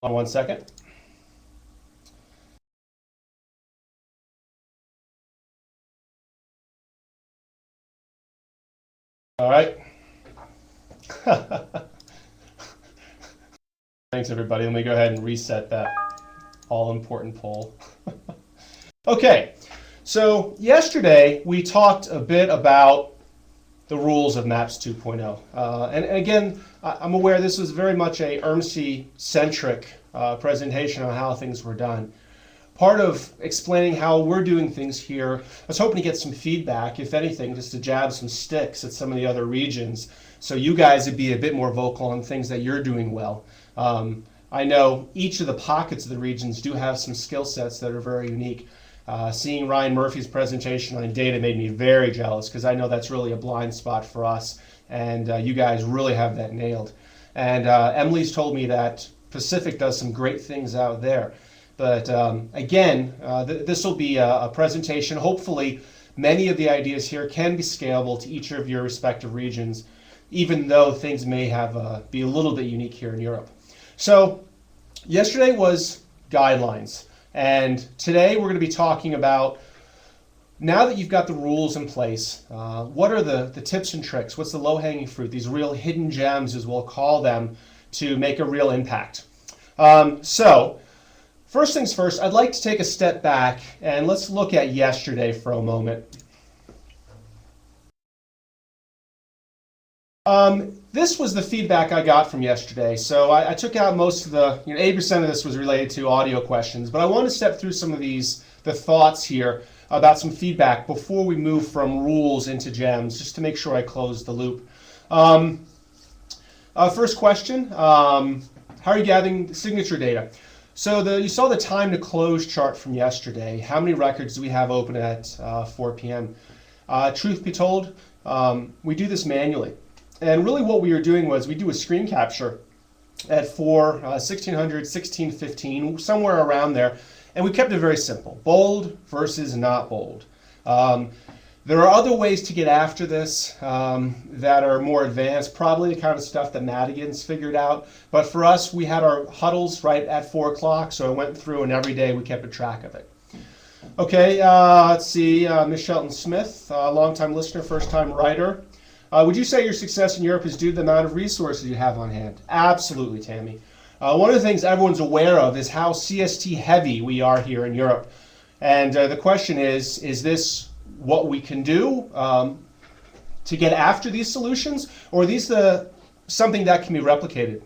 On 1 second. All right. Thanks, everybody. Let me go ahead and reset that all-important poll. Okay, so yesterday we talked a bit about the rules of MAPS 2.0. And again, I'm aware this was very much a ERMC-centric presentation on how things were done. Part of explaining how we're doing things here, I was hoping to get some feedback, if anything, just to jab some sticks at some of the other regions, so you guys would be a bit more vocal on things that you're doing well. I know each of the pockets of the regions do have some skill sets that are very unique. Seeing Ryan Murphy's presentation on data made me very jealous, because I know that's really a blind spot for us, and you guys really have that nailed. And Emily's told me that Pacific does some great things out there. But again, this will be a presentation. Hopefully, many of the ideas here can be scalable to each of your respective regions, even though things may have be a little bit unique here in Europe. So yesterday was guidelines. And today we're going to be talking about, now that you've got the rules in place, what are the tips and tricks? What's the low-hanging fruit, these real hidden gems, as we'll call them, to make a real impact? So first things first, I'd like to take a step back and let's look at yesterday for a moment. This was the feedback I got from yesterday. So I took out most of the, 80% of this was related to audio questions, but I want to step through some of the thoughts here about some feedback before we move from rules into gems, just to make sure I close the loop. First question, how are you gathering signature data? So you saw the time to close chart from yesterday. How many records do we have open at 4 p.m.? Truth be told, we do this manually. And really what we were doing was we do a screen capture at 1600, 1615, somewhere around there. And we kept it very simple, bold versus not bold. There are other ways to get after this that are more advanced, probably the kind of stuff that Madigan's figured out. But for us, we had our huddles right at 4 o'clock, so I went through and every day we kept a track of it. Okay, let's see, Ms. Shelton Smith, longtime listener, first-time writer. Would you say your success in Europe is due to the amount of resources you have on hand? Absolutely, Tammy. One of the things everyone's aware of is how CST heavy we are here in Europe. And the question is this what we can do to get after these solutions, or are these something that can be replicated?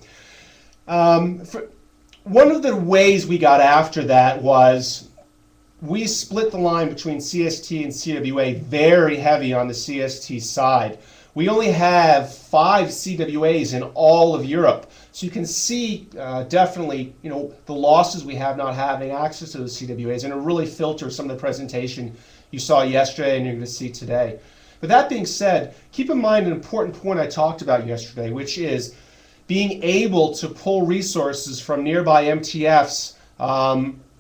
One of the ways we got after that was we split the line between CST and CWA very heavy on the CST side. We only have 5 CWAs in all of Europe. So you can see definitely the losses we have not having access to those CWAs, and it really filters some of the presentation you saw yesterday and you're going to see today. But that being said, keep in mind an important point I talked about yesterday, which is being able to pull resources from nearby MTFs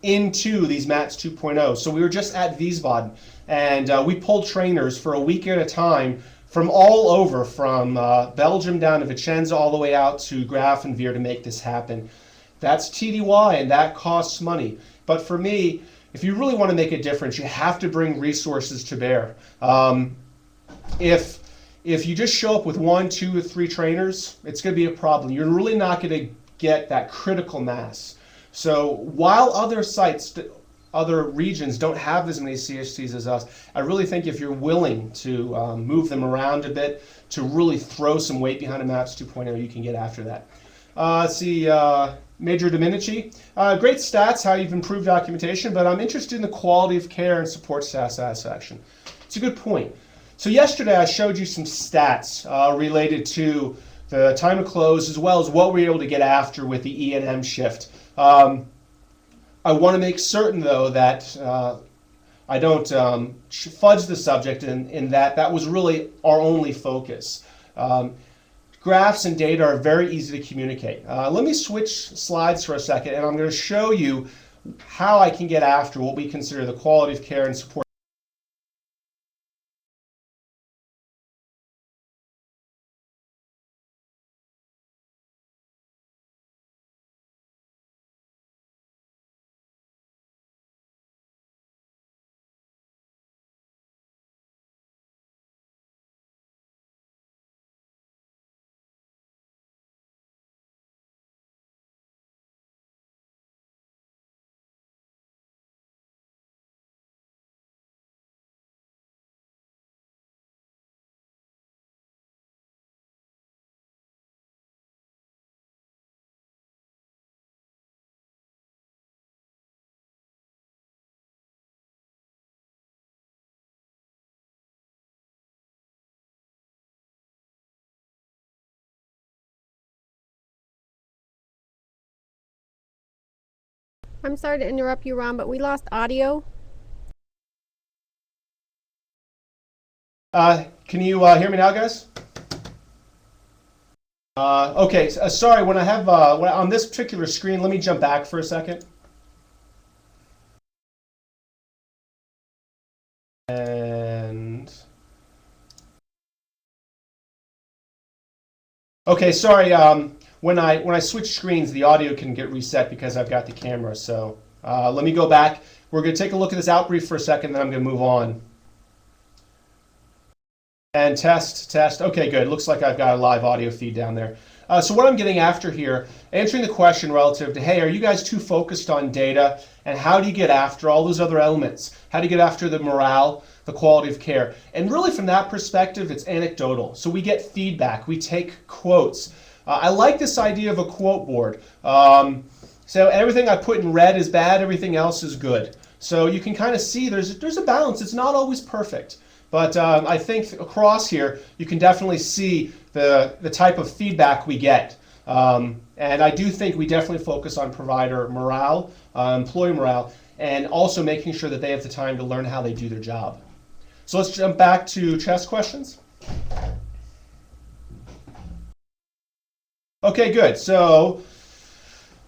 into these MATS 2.0. So we were just at Wiesbaden, and we pulled trainers for a week at a time from all over, from Belgium down to Vicenza, all the way out to Grafenweer to make this happen. That's TDY, and that costs money. But for me, if you really want to make a difference, you have to bring resources to bear. If you just show up with 1, 2, or 3 trainers, it's going to be a problem. You're really not going to get that critical mass. So while other sites, other regions don't have as many CSTs as us, I really think if you're willing to move them around a bit, to really throw some weight behind a MAPS 2.0, you can get after that. Let's see, Major Dominici. Great stats, how you've improved documentation, but I'm interested in the quality of care and support staff satisfaction. It's a good point. So yesterday I showed you some stats related to the time to close, as well as what we were able to get after with the E&M shift. I want to make certain, though, that I don't fudge the subject in that was really our only focus. Graphs and data are very easy to communicate. Let me switch slides for a second, and I'm going to show you how I can get after what we consider the quality of care and support I'm sorry to interrupt you, Ron, but we lost audio. Can you hear me now, guys? Okay, sorry, when I have, on this particular screen, let me jump back for a second. And, okay, sorry, when I switch screens, the audio can get reset because I've got the camera, so let me go back. We're gonna take a look at this out brief for a second, then I'm gonna move on. And test. Okay, good. Looks like I've got a live audio feed down there. So what I'm getting after here, answering the question relative to, hey, are you guys too focused on data? And how do you get after all those other elements? How do you get after the morale, the quality of care? And really from that perspective, it's anecdotal. So we get feedback. We take quotes. I like this idea of a quote board. So everything I put in red is bad. Everything else is good. So you can kind of see there's a balance. It's not always perfect. But I think across here, you can definitely see the type of feedback we get. And I do think we definitely focus on provider morale, employee morale, and also making sure that they have the time to learn how they do their job. So let's jump back to chess questions. Okay, good. So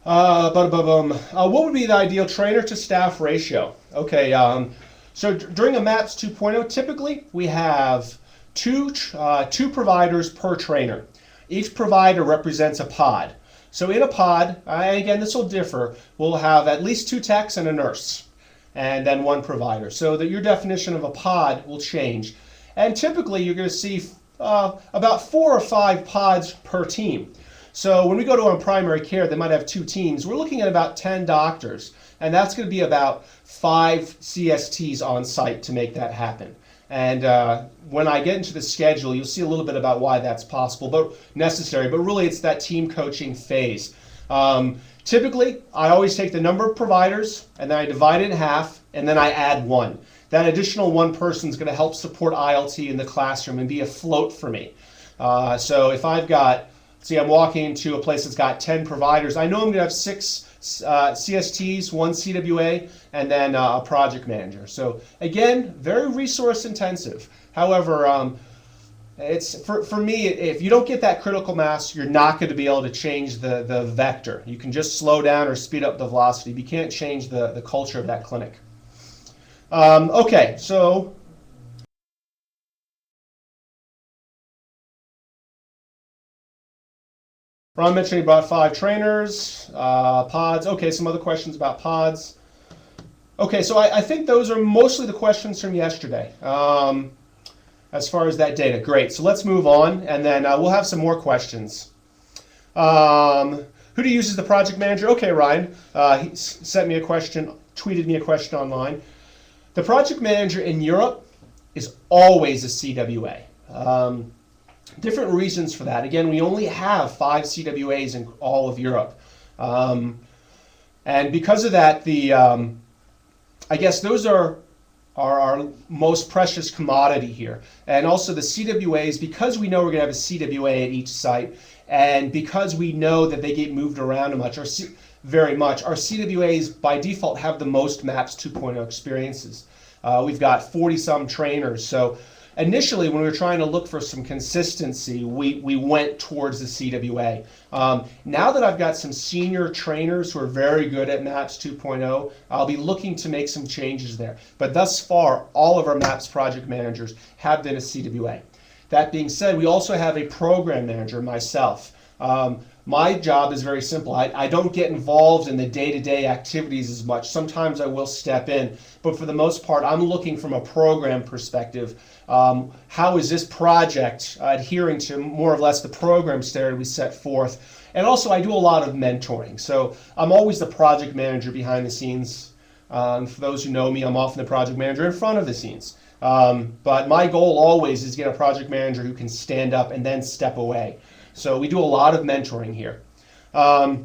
what would be the ideal trainer to staff ratio? Okay. So during a MAPS 2.0, typically we have two providers per trainer. Each provider represents a pod. So in a pod, again, this will differ, we'll have at least 2 techs and a nurse, and then 1 provider. So that your definition of a pod will change. And typically you're going to see about 4 or 5 pods per team. So when we go to our primary care, they might have 2 teams. We're looking at about 10 doctors. And that's going to be about 5 CSTs on site to make that happen. And when I get into the schedule, you'll see a little bit about why that's possible, but necessary. But really, it's that team coaching phase. Typically, I always take the number of providers, and then I divide it in half, and then I add 1. That additional 1 person is going to help support ILT in the classroom and be a float for me. So if I've got, see, I'm walking into a place that's got 10 providers, I know I'm going to have 6 CSTs, 1 CWA, and then a project manager. So again, very resource intensive. However, it's for me, if you don't get that critical mass, you're not going to be able to change the vector. You can just slow down or speed up the velocity. You can't change the culture of that clinic. Okay, so Ron mentioned he brought 5 trainers, pods. Okay, some other questions about pods. Okay, so I think those are mostly the questions from yesterday as far as that data. Great, so let's move on, and then we'll have some more questions. Who do you use as the project manager? Okay, Ryan, he sent me a question, tweeted me a question online. The project manager in Europe is always a CWA. Different reasons for that. Again, we only have 5 CWAs in all of Europe. And because of that, I guess those are our most precious commodity here. And also the CWAs, because we know we're going to have a CWA at each site, and because we know that they get moved around very much, our CWAs by default have the most MAPS 2.0 experiences. We've got 40-some trainers. So initially, when we were trying to look for some consistency, we went towards the CWA. Now that I've got some senior trainers who are very good at MAPS 2.0, I'll be looking to make some changes there. But thus far, all of our MAPS project managers have been a CWA. That being said, we also have a program manager, myself. My job is very simple. I don't get involved in the day-to-day activities as much. Sometimes I will step in, but for the most part, I'm looking from a program perspective. How is this project adhering to more or less the program standard we set forth? And also, I do a lot of mentoring. So I'm always the project manager behind the scenes. For those who know me, I'm often the project manager in front of the scenes. But my goal always is to get a project manager who can stand up and then step away. So we do a lot of mentoring here. A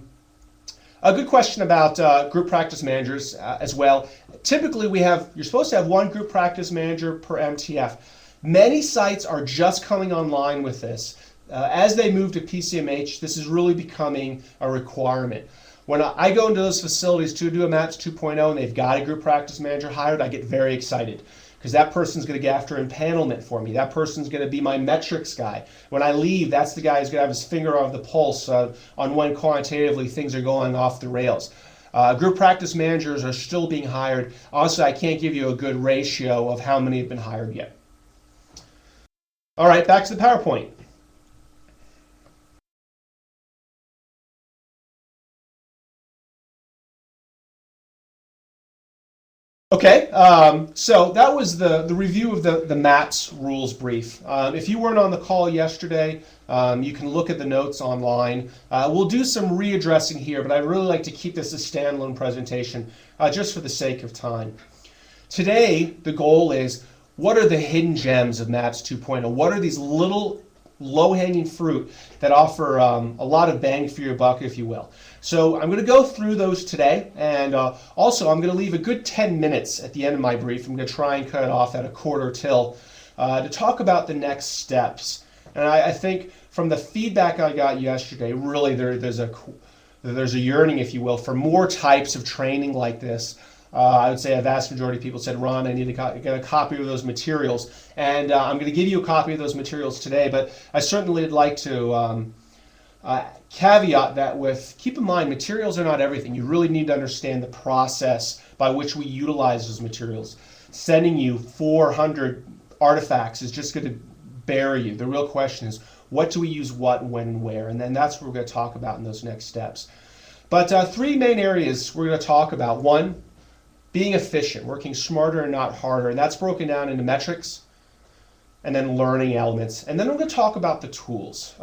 good question about group practice managers as well. Typically, you're supposed to have 1 group practice manager per MTF. Many sites are just coming online with this. As they move to PCMH, this is really becoming a requirement. When I go into those facilities to do a MAPS 2.0 and they've got a group practice manager hired, I get very excited because that person's going to get after empanelment for me. That person's going to be my metrics guy. When I leave, that's the guy who's going to have his finger on the pulse on when quantitatively things are going off the rails. Group practice managers are still being hired. Honestly, I can't give you a good ratio of how many have been hired yet. All right, back to the PowerPoint. Okay, so that was the review of the MAPS rules brief. If you weren't on the call yesterday, you can look at the notes online. We'll do some readdressing here, but I'd really like to keep this a standalone presentation just for the sake of time. Today, the goal is, what are the hidden gems of MAPS 2.0? What are these little low-hanging fruit that offer a lot of bang for your buck, if you will? So I'm going to go through those today, and also I'm going to leave a good 10 minutes at the end of my brief. I'm going to try and cut it off at a quarter till to talk about the next steps. And I think from the feedback I got yesterday, really there's a yearning, if you will, for more types of training like this. I would say a vast majority of people said, Ron, I need to get a copy of those materials. And I'm going to give you a copy of those materials today, but I certainly would like to caveat that with, keep in mind, materials are not everything. You really need to understand the process by which we utilize those materials. Sending you 400 artifacts is just going to bury you. The real question is, what do we use what, when, and where? And then that's what we're going to talk about in those next steps. But three main areas we're going to talk about. One, being efficient, working smarter and not harder. And that's broken down into metrics and then learning elements. And then I'm going to talk about the tools.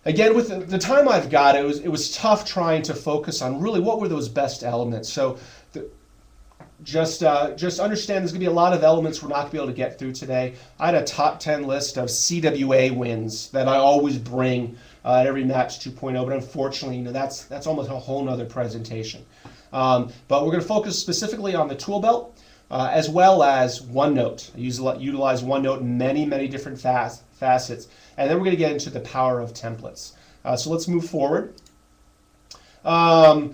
Again, with the time I've got, it was tough trying to focus on really what were those best elements. So just understand there's going to be a lot of elements we're not going to be able to get through today. I had a top 10 list of CWA wins that I always bring at every MAPS 2.0, but unfortunately, that's almost a whole nother presentation. But we're going to focus specifically on the tool belt as well as OneNote. I utilize OneNote in many different facets. And then we're going to get into the power of templates. So let's move forward. The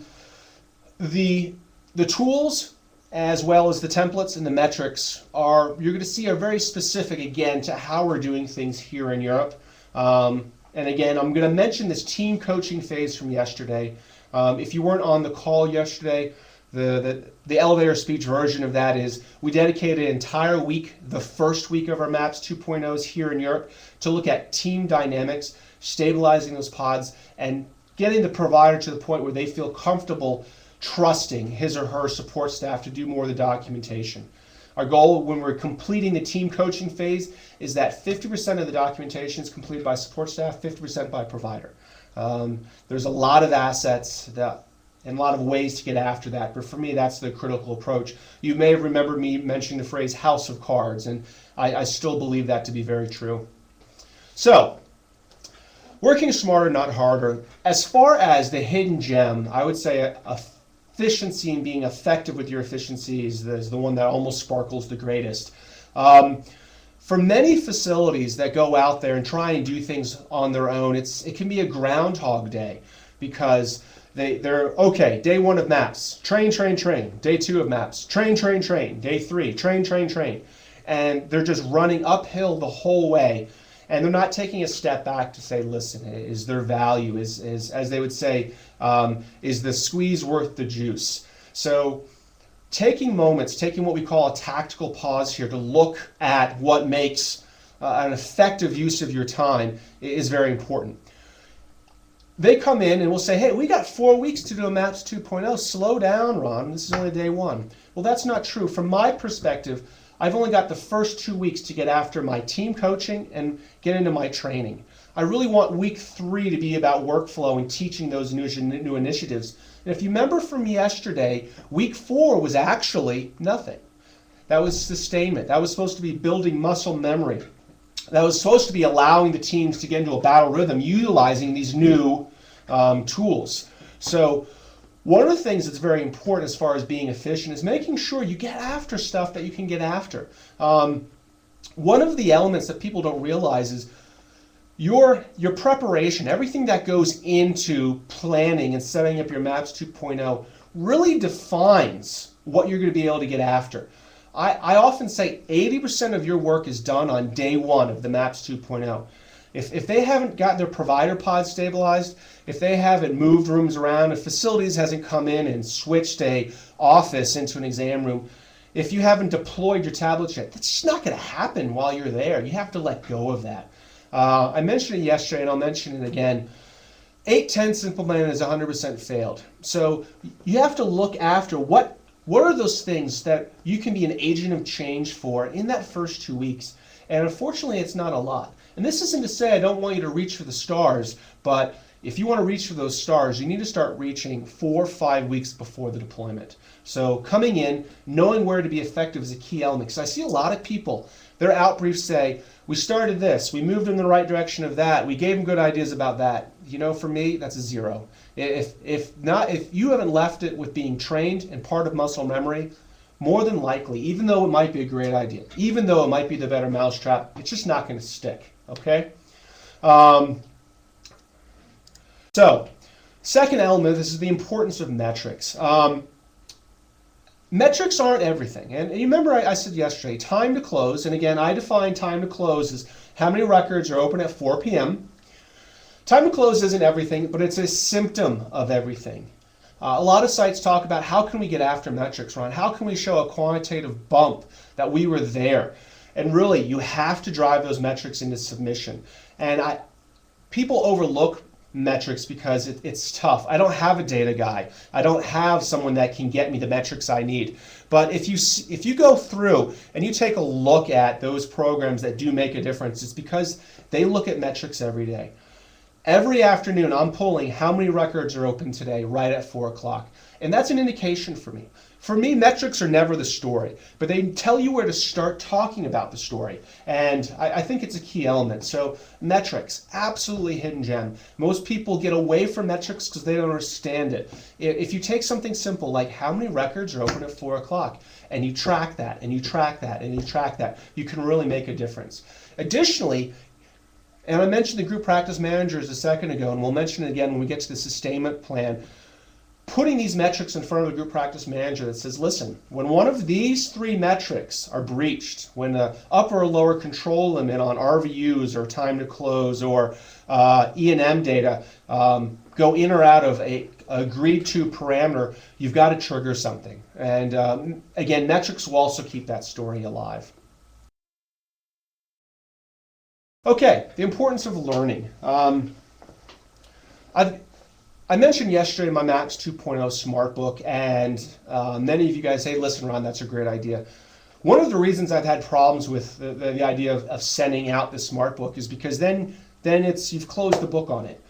tools as well as the templates and the metrics you're going to see are very specific, again, to how we're doing things here in Europe. And again, I'm going to mention this team coaching phase from yesterday. If you weren't on the call yesterday, the elevator speech version of that is we dedicated an entire week, the first week of our MAPS 2.0s here in Europe, to look at team dynamics, stabilizing those pods, and getting the provider to the point where they feel comfortable trusting his or her support staff to do more of the documentation. Our goal when we're completing the team coaching phase is that 50% of the documentation is completed by support staff, 50% by provider. There's a lot of assets and a lot of ways to get after that, but for me, that's the critical approach. You may have remembered me mentioning the phrase house of cards, and I still believe that to be very true. So, working smarter, not harder. As far as the hidden gem, I would say efficiency and being effective with your efficiency is the one that almost sparkles the greatest. For many facilities that go out there and try and do things on their own, it can be a groundhog day because they're okay, day one of MAPS, train. Day two of MAPS, train. Day three, train. And they're just running uphill the whole way. And they're not taking a step back to say, listen, is there value? Is as they would say, is the squeeze worth the juice? So taking what we call a tactical pause here to look at what makes an effective use of your time is very important. They come in and will say, hey, we got 4 weeks to do a MAPS 2.0. Slow down, Ron. This is only day one. Well, that's not true. From my perspective, I've only got the first 2 weeks to get after my team coaching and get into my training. I really want week 3 to be about workflow and teaching those new initiatives. And if you remember from yesterday, week 4 was actually nothing. That was sustainment. That was supposed to be building muscle memory. That was supposed to be allowing the teams to get into a battle rhythm utilizing these new tools. So one of the things that's very important as far as being efficient is making sure you get after stuff that you can get after. One of the elements that people don't realize is your preparation, everything that goes into planning and setting up your MAPS 2.0 really defines what you're going to be able to get after. I often say 80% of your work is done on day one of the MAPS 2.0. If they haven't got their provider pod stabilized, if they haven't moved rooms around, if facilities hasn't come in and switched a office into an exam room, if you haven't deployed your tablets yet, that's just not going to happen while you're there. You have to let go of that. I mentioned it yesterday and I'll mention it again. 8-10 Simple Plan is 100% failed. So you have to look after what are those things that you can be an agent of change for in that first 2 weeks. And unfortunately, it's not a lot. And this isn't to say I don't want you to reach for the stars, but if you want to reach for those stars, you need to start reaching 4 or 5 weeks before the deployment. So coming in, knowing where to be effective is a key element. Because I see a lot of people, their out briefs say, we started this, we moved in the right direction of that, we gave them good ideas about that. You know, for me, that's a 0. If you haven't left it with being trained and part of muscle memory, more than likely, even though it might be a great idea, even though it might be the better mousetrap, it's just not going to stick, okay? So, second element, this is the importance of metrics. Metrics aren't everything. And you remember I said yesterday, time to close, and again, I define time to close as how many records are open at 4 p.m. Time to close isn't everything, but it's a symptom of everything. A lot of sites talk about how can we get after metrics, Ron? How can we show a quantitative bump that we were there? And really, you have to drive those metrics into submission. And people overlook metrics because it's tough. I don't have a data guy. I don't have someone that can get me the metrics I need. But if you go through and you take a look at those programs that do make a difference, it's because they look at metrics every day. Every afternoon, I'm pulling how many records are open today right at 4 o'clock. And that's an indication for me. For me, metrics are never the story, but they tell you where to start talking about the story. And I think it's a key element. So metrics, absolutely hidden gem. Most people get away from metrics because they don't understand it. If you take something simple like how many records are open at 4 o'clock, and you track that, and you track that, and you track that, you can really make a difference. Additionally, and I mentioned the group practice managers a second ago, and we'll mention it again when we get to the sustainment plan. Putting these metrics in front of the group practice manager that says, listen, when one of these 3 metrics are breached, when the upper or lower control limit on RVUs or time to close or E&M data go in or out of a agreed to parameter, you've got to trigger something. And again, metrics will also keep that story alive. Okay, the importance of learning. I mentioned yesterday my MAPS 2.0 Smart Book, and many of you guys say, listen, Ron, that's a great idea. One of the reasons I've had problems with the idea of sending out the Smart Book is because then you've closed the book on it.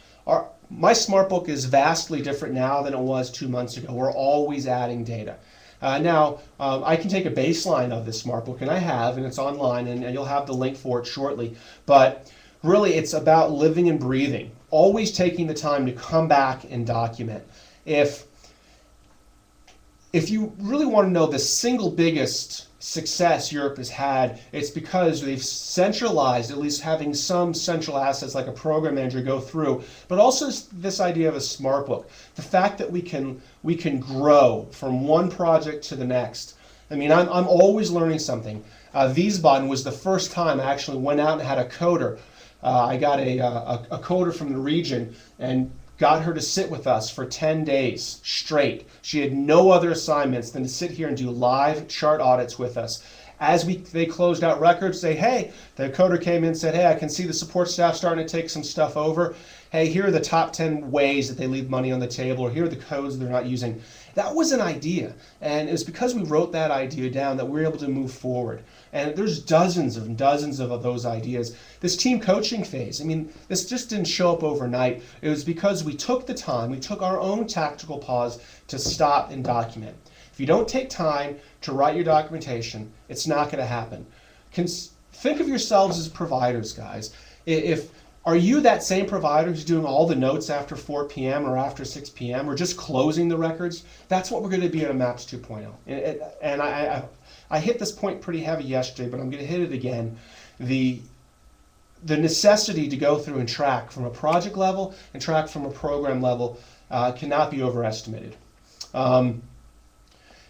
My Smart Book is vastly different now than it was 2 months ago. We're always adding data. Now, I can take a baseline of this Smart Book, and I have, and it's online, and you'll have the link for it shortly. But really, it's about living and breathing, always taking the time to come back and document. If you really want to know the single biggest success Europe has had, it's because they've centralized, at least having some central assets like a program manager go through, but also this idea of a smart book. The fact that we can grow from one project to the next. I mean, I'm always learning something. Wiesbaden was the first time I actually went out and had a coder. I got a coder from the region and got her to sit with us for 10 days straight. She had no other assignments than to sit here and do live chart audits with us. As they closed out records, the coder came in and said, hey, I can see the support staff starting to take some stuff over. Hey, here are the top 10 ways that they leave money on the table, or here are the codes they're not using. That was an idea, and it was because we wrote that idea down that we were able to move forward. And there's dozens and dozens of those ideas. This team coaching phase, I mean, this just didn't show up overnight. It was because we took the time, we took our own tactical pause to stop and document. If you don't take time to write your documentation, it's not going to happen. Think of yourselves as providers, guys. Are you that same provider who's doing all the notes after 4 p.m. or after 6 p.m. or just closing the records? That's what we're going to be at a MAPS 2.0. And I hit this point pretty heavy yesterday, but I'm going to hit it again. The the necessity to go through and track from a project level and track from a program level cannot be overestimated.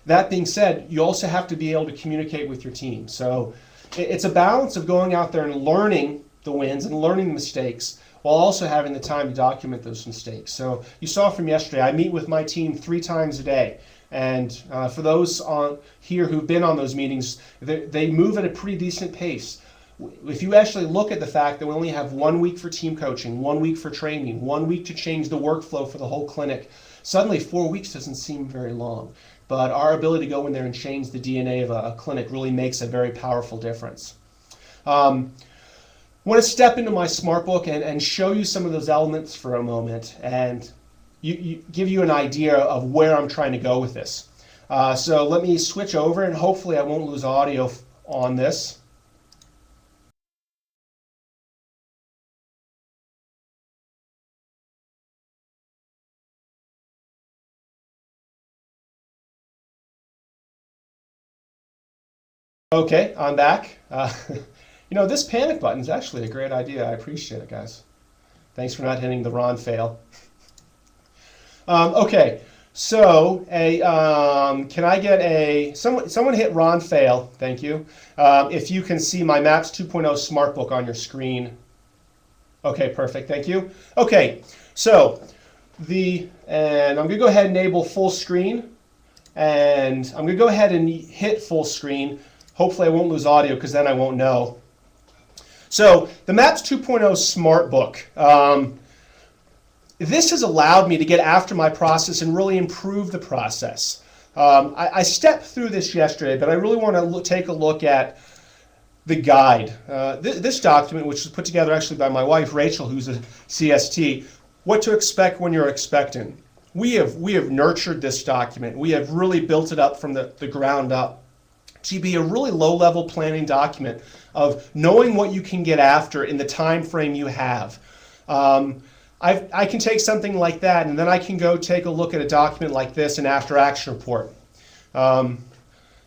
That being said, you also have to be able to communicate with your team. So it's a balance of going out there and learning the wins and learning the mistakes while also having the time to document those mistakes. So you saw from yesterday, I meet with my team 3 times a day. And for those on here who've been on those meetings, they move at a pretty decent pace. If you actually look at the fact that we only have 1 week for team coaching, 1 week for training, 1 week to change the workflow for the whole clinic, suddenly 4 weeks doesn't seem very long. But our ability to go in there and change the DNA of a clinic really makes a very powerful difference. I want to step into my smart book and show you some of those elements for a moment and give you an idea of where I'm trying to go with this. So let me switch over, and hopefully I won't lose audio on this. Okay, I'm back. This panic button is actually a great idea. I appreciate it, guys. Thanks for not hitting the Ron fail. Okay, so can I get someone hit Ron fail? Thank you. If you can see my Maps 2.0 Smart Book on your screen. Okay, perfect. Thank you. Okay, so I'm going to go ahead and enable full screen, and I'm going to go ahead and hit full screen. Hopefully I won't lose audio because then I won't know. So the Maps 2.0 Smart Book. This has allowed me to get after my process and really improve the process. I stepped through this yesterday, but I really want to take a look at the guide. This document, which was put together actually by my wife, Rachel, who's a CST, what to expect when you're expecting. We have nurtured this document. We have really built it up from the ground up to be a really low-level planning document of knowing what you can get after in the time frame you have. I can take something like that, and then I can go take a look at a document like this, an after-action report,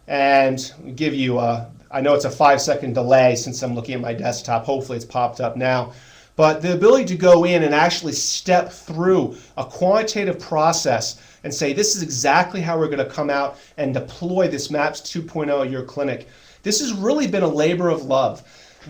and give you, I know it's a 5-second delay since I'm looking at my desktop. Hopefully it's popped up now. But the ability to go in and actually step through a quantitative process and say, this is exactly how we're going to come out and deploy this MAPS 2.0 at your clinic. This has really been a labor of love.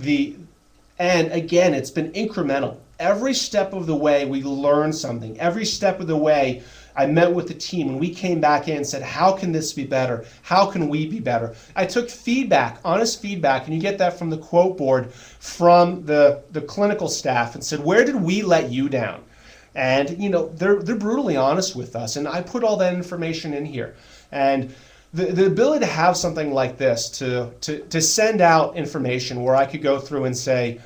And again, it's been incremental. Every step of the way we learned something. Every step of the way I met with the team and we came back in and said, how can this be better? How can we be better? I took feedback, honest feedback, and you get that from the quote board from the clinical staff and said, where did we let you down? And they're brutally honest with us, and I put all that information in here. And the ability to have something like this, to send out information where I could go through and say,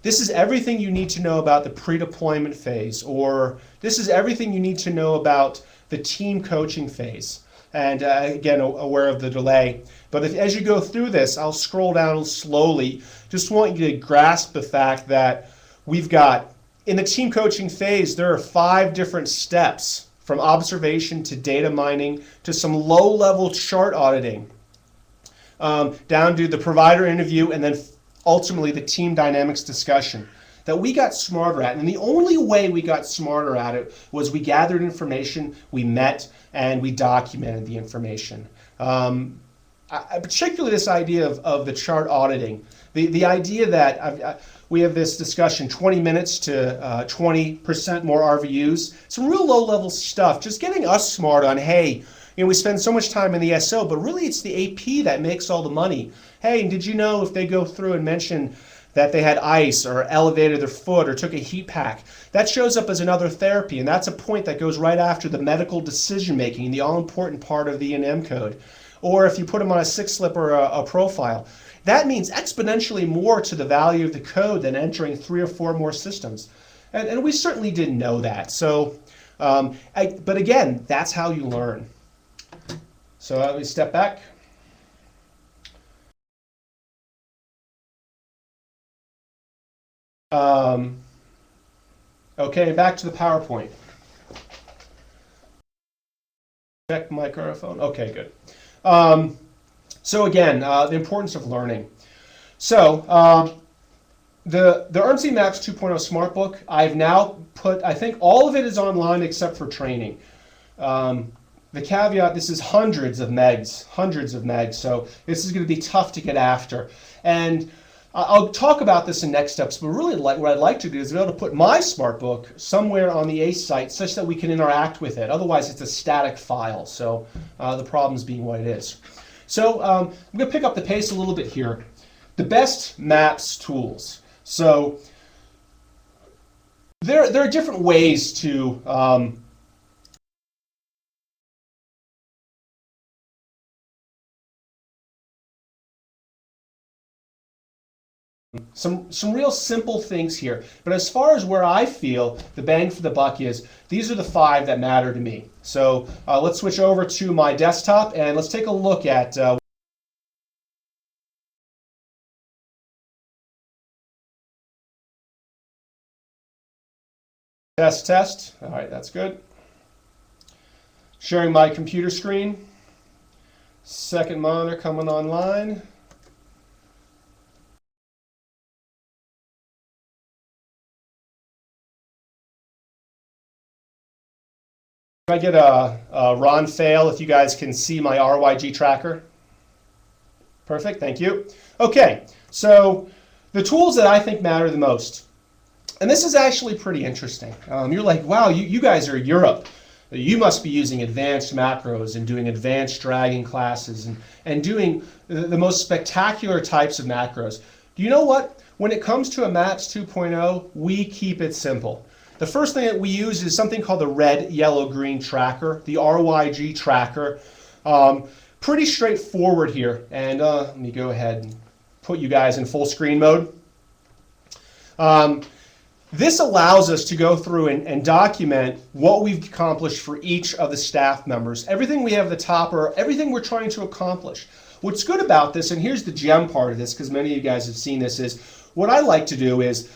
this is everything you need to know about the pre-deployment phase, or this is everything you need to know about the team coaching phase. And again, aware of the delay. But as you go through this, I'll scroll down slowly. Just want you to grasp the fact that we've got, in the team coaching phase, there are 5 different steps, from observation to data mining to some low-level chart auditing, down to the provider interview, and then ultimately the team dynamics discussion that we got smarter at. And the only way we got smarter at it was we gathered information, we met, and we documented the information. Particularly this idea of the chart auditing. The idea that we have this discussion, 20 minutes to 20% more RVUs, some real low-level stuff, just getting us smart on, hey, we spend so much time in the SO, but really it's the AP that makes all the money. Hey, and did you know if they go through and mention that they had ice or elevated their foot or took a heat pack, that shows up as another therapy, and that's a point that goes right after the medical decision-making, the all-important part of the E&M code. Or if you put them on a 6-slip or a profile, that means exponentially more to the value of the code than entering 3 or 4 more systems. And we certainly didn't know that. So, but again, that's how you learn. So let me step back. Okay, back to the PowerPoint. Check microphone. Okay, good. So again, the importance of learning. So the ERMC Maps 2.0 Smart Book, I've now put, I think all of it is online except for training. The caveat, this is hundreds of megs, so this is going to be tough to get after. And I'll talk about this in next steps, but really what I'd like to do is be able to put my smart book somewhere on the ACE site such that we can interact with it. Otherwise, it's a static file, so the problem's being what it is. So I'm going to pick up the pace a little bit here. The best maps tools. So there are different ways to some real simple things here. But as far as where I feel the bang for the buck is, these are the 5 that matter to me. So let's switch over to my desktop and let's take a look at test. All right, that's good. Sharing my computer screen. Second monitor coming online. Can I get a Ron fail if you guys can see my RYG tracker? Perfect, thank you. Okay, so the tools that I think matter the most. And this is actually pretty interesting. You're like, wow, you guys are Europe. You must be using advanced macros and doing advanced dragging classes and doing the most spectacular types of macros. Do you know what? When it comes to a MAPS 2.0, we keep it simple. The first thing that we use is something called the red, yellow, green tracker, the RYG tracker. Pretty straightforward here. And let me go ahead and put you guys in full screen mode. This allows us to go through and document what we've accomplished for each of the staff members. Everything we have at the top or everything we're trying to accomplish. What's good about this, and here's the gem part of this, because many of you guys have seen this, is what I like to do is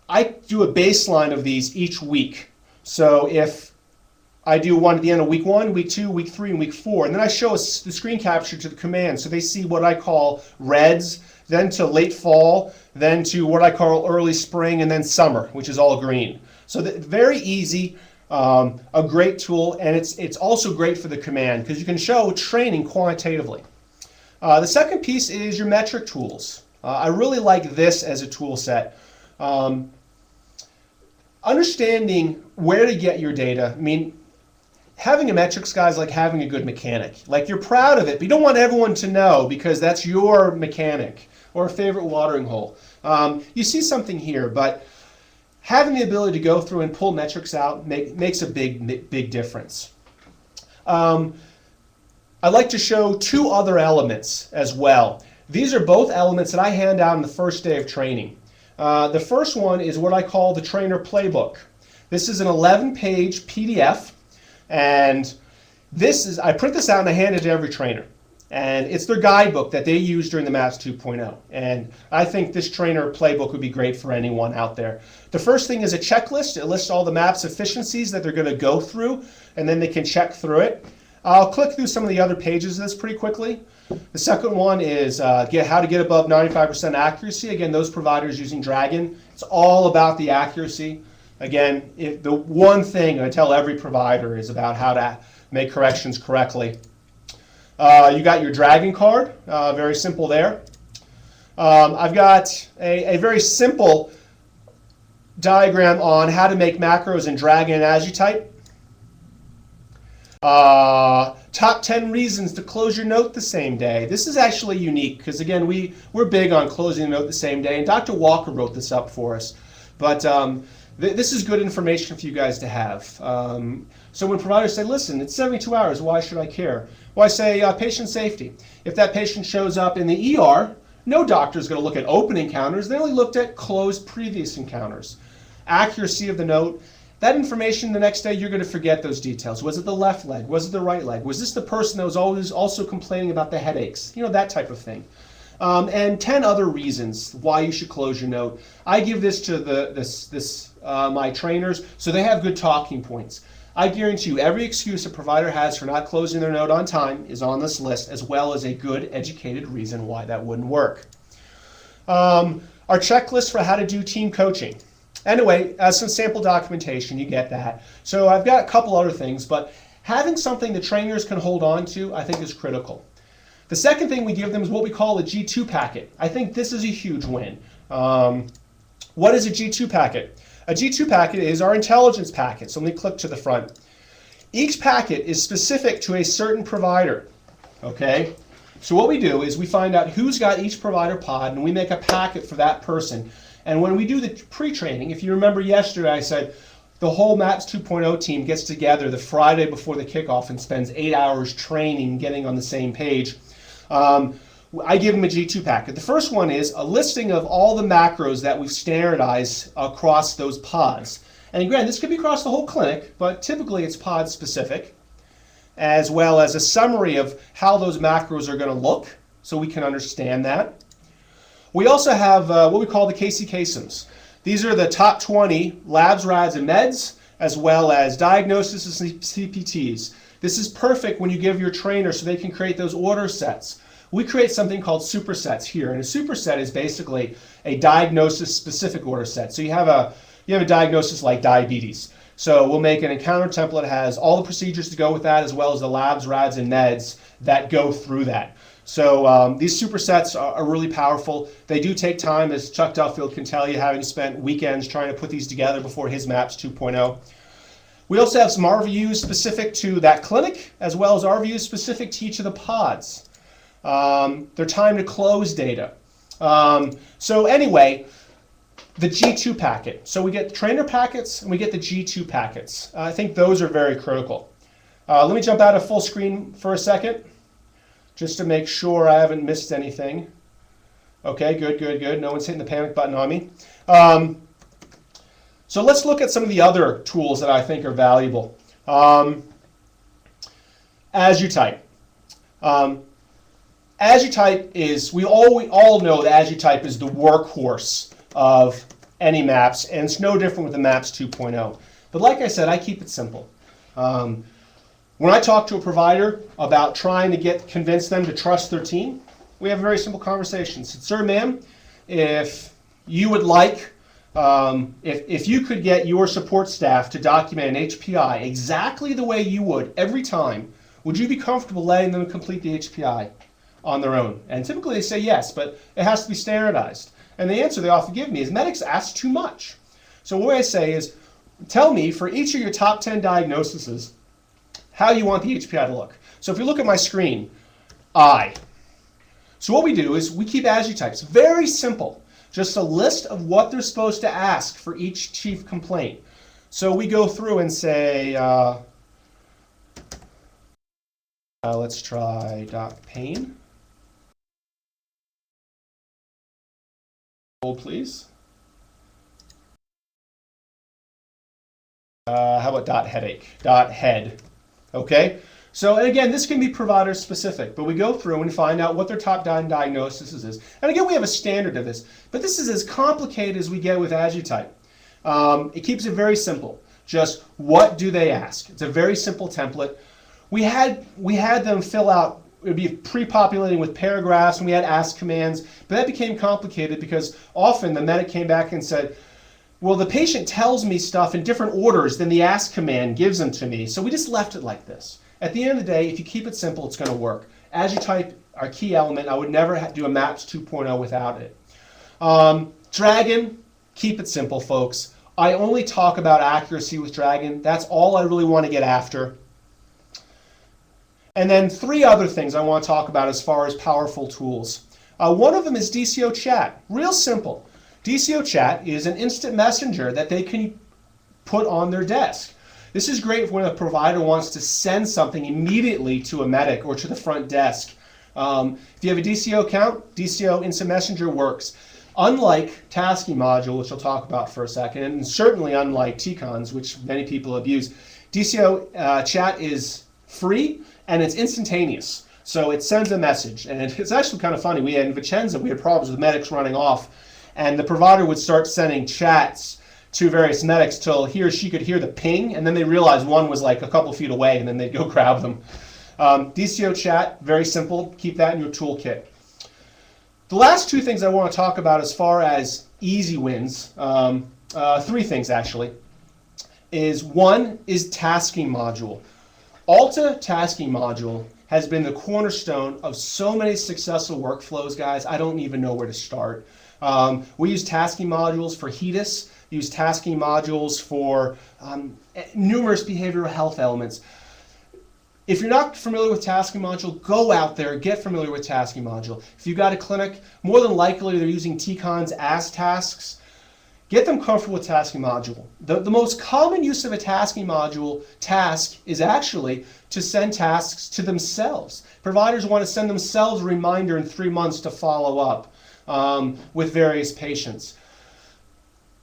I do a baseline of these each week. So if I do one at the end of week 1, week 2, week 3, and week 4, and then I show the screen capture to the command so they see what I call reds, then to late fall, then to what I call early spring, and then summer, which is all green. So very easy, a great tool, and it's also great for the command because you can show training quantitatively. The second piece is your metric tools. I really like this as a tool set. Understanding where to get your data. I mean, having a metrics guy is like having a good mechanic. Like, you're proud of it, but you don't want everyone to know because that's your mechanic or a favorite watering hole. You see something here, but having the ability to go through and pull metrics out makes a big difference. I'd like to show 2 other elements as well. These are both elements that I hand out on the first day of training. The first one is what I call the trainer playbook. This is an 11-page PDF, and I print this out and I hand it to every trainer. And it's their guidebook that they use during the MAPS 2.0. And I think this trainer playbook would be great for anyone out there. The first thing is a checklist. It lists all the MAPS efficiencies that they're going to go through, and then they can check through it. I'll click through some of the other pages of this pretty quickly. The second one is how to get above 95% accuracy. Again, those providers using Dragon, it's all about the accuracy. Again, the one thing I tell every provider is about how to make corrections correctly. You got your Dragon card, very simple there. I've got a very simple diagram on how to make macros in Dragon and Agitype. Top 10 reasons to close your note the same day. This is actually unique because, again, we're big on closing a note the same day, and Dr. Walker wrote this up for us. But this is good information for you guys to have. So when providers say, listen, it's 72 hours, why should I care? Well, I say patient safety. If that patient shows up in the ER, no doctor is going to look at open encounters. They only looked at closed previous encounters. Accuracy of the note. That information the next day, you're going to forget those details. Was it the left leg? Was it the right leg? Was this the person that was always also complaining about the headaches? You know, that type of thing. And 10 other reasons why you should close your note. I give this to my trainers so they have good talking points. I guarantee you every excuse a provider has for not closing their note on time is on this list, as well as a good educated reason why that wouldn't work. our checklist for how to do team coaching. Anyway, as some sample documentation, you get that. So I've got a couple other things, but having something the trainers can hold on to, I think is critical. The second thing we give them is what we call a G2 packet. I think this is a huge win. What is a G2 packet? A G2 packet is our intelligence packet. So let me click to the front. Each packet is specific to a certain provider, okay? So what we do is we find out who's got each provider pod, and we make a packet for that person. And when we do the pre-training, if you remember yesterday, I said the whole MAPS 2.0 team gets together the Friday before the kickoff and spends 8 hours training, getting on the same page. I give them a G2 packet. The first one is a listing of all the macros that we've standardized across those pods. And again, this could be across the whole clinic, but typically it's pod specific, as well as a summary of how those macros are going to look so we can understand that. We also have what we call the KCK-SIMs. These are the top 20 labs, rads, and meds, as well as diagnoses and CPTs. This is perfect when you give your trainer so they can create those order sets. We create something called supersets here, and a superset is basically a diagnosis-specific order set. So you have a diagnosis like diabetes. So we'll make an encounter template that has all the procedures to go with that, as well as the labs, rads, and meds that go through that. So these supersets are really powerful. They do take time, as Chuck Duffield can tell you, having spent weekends trying to put these together before his MAPS 2.0. We also have some RVUs specific to that clinic, as well as RVUs specific to each of the pods. Their time to close data. So anyway, the G2 packet. So we get trainer packets and we get the G2 packets. I think those are very critical. Let me jump out of full screen for a second, just to make sure I haven't missed anything. Okay, good. No one's hitting the panic button on me. So let's look at some of the other tools that I think are valuable. As you type. As you type is, we all know that as you type is the workhorse of any MAPS, and it's no different with the MAPS 2.0. But like I said, I keep it simple. When I talk to a provider about trying to convince them to trust their team, we have a very simple conversation. So, sir, ma'am, if you would like, if you could get your support staff to document an HPI exactly the way you would every time, would you be comfortable letting them complete the HPI on their own? And typically they say yes, but it has to be standardized. And the answer they often give me is medics ask too much. So what I say is, tell me for each of your top 10 diagnoses how you want the HPI to look. So if you look at my screen, So what we do is we keep as you types. Very simple. Just a list of what they're supposed to ask for each chief complaint. So we go through and say, let's try .pain. Hold, please. How about .headache? .head. Okay. So, and again, this can be provider specific, but we go through and find out what their top diagnosis is. And again, we have a standard of this, but this is as complicated as we get with AgiType. It keeps it very simple. Just what do they ask? It's a very simple template. We had them fill out, it would be pre-populating with paragraphs, and we had ask commands, but that became complicated because often the medic came back and said, well, the patient tells me stuff in different orders than the ask command gives them to me, so we just left it like this. At the end of the day, if you keep it simple, it's going to work. As you type, our key element, I would never do a MAPS 2.0 without it. Dragon, keep it simple, folks. I only talk about accuracy with Dragon. That's all I really want to get after. And then 3 other things I want to talk about as far as powerful tools. One of them is DCO Chat. Real simple. DCO Chat is an instant messenger that they can put on their desk. This is great when a provider wants to send something immediately to a medic or to the front desk. If you have a DCO account, DCO Instant Messenger works. Unlike Tasking Module, which I'll talk about for a second, and certainly unlike TCONs, which many people have used, DCO Chat is free and it's instantaneous. So it sends a message. And it's actually kind of funny. We had in Vicenza, we had problems with medics running off, and the provider would start sending chats to various medics till he or she could hear the ping, and then they realized one was like a couple feet away, and then they'd go grab them. DCO Chat, very simple. Keep that in your toolkit. The last two things I want to talk about as far as easy wins, three things actually, is one is tasking module. Alta tasking module has been the cornerstone of so many successful workflows, guys. I don't even know where to start. We use tasking modules for HEDIS, use tasking modules for numerous behavioral health elements. If you're not familiar with tasking module, go out there, get familiar with tasking module. If you've got a clinic, more than likely they're using TCONs as tasks. Get them comfortable with tasking module. The most common use of a tasking module task is actually to send tasks to themselves. Providers want to send themselves a reminder in 3 months to follow up with various patients.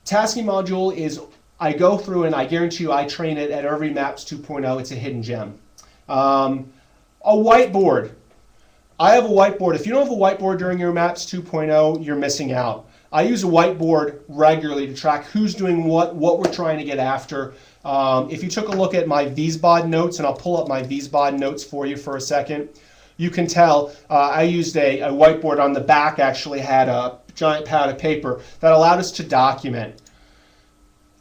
Tasking module is, I go through and I guarantee you I train it at every MAPS 2.0. It's a hidden gem. A whiteboard. I have a whiteboard. If you don't have a whiteboard during your MAPS 2.0, you're missing out. I use a whiteboard regularly to track who's doing what we're trying to get after. If you took a look at my VSBOD notes, and I'll pull up my VSBOD notes for you for a second, you can tell I used a whiteboard. On the back actually had a giant pad of paper that allowed us to document.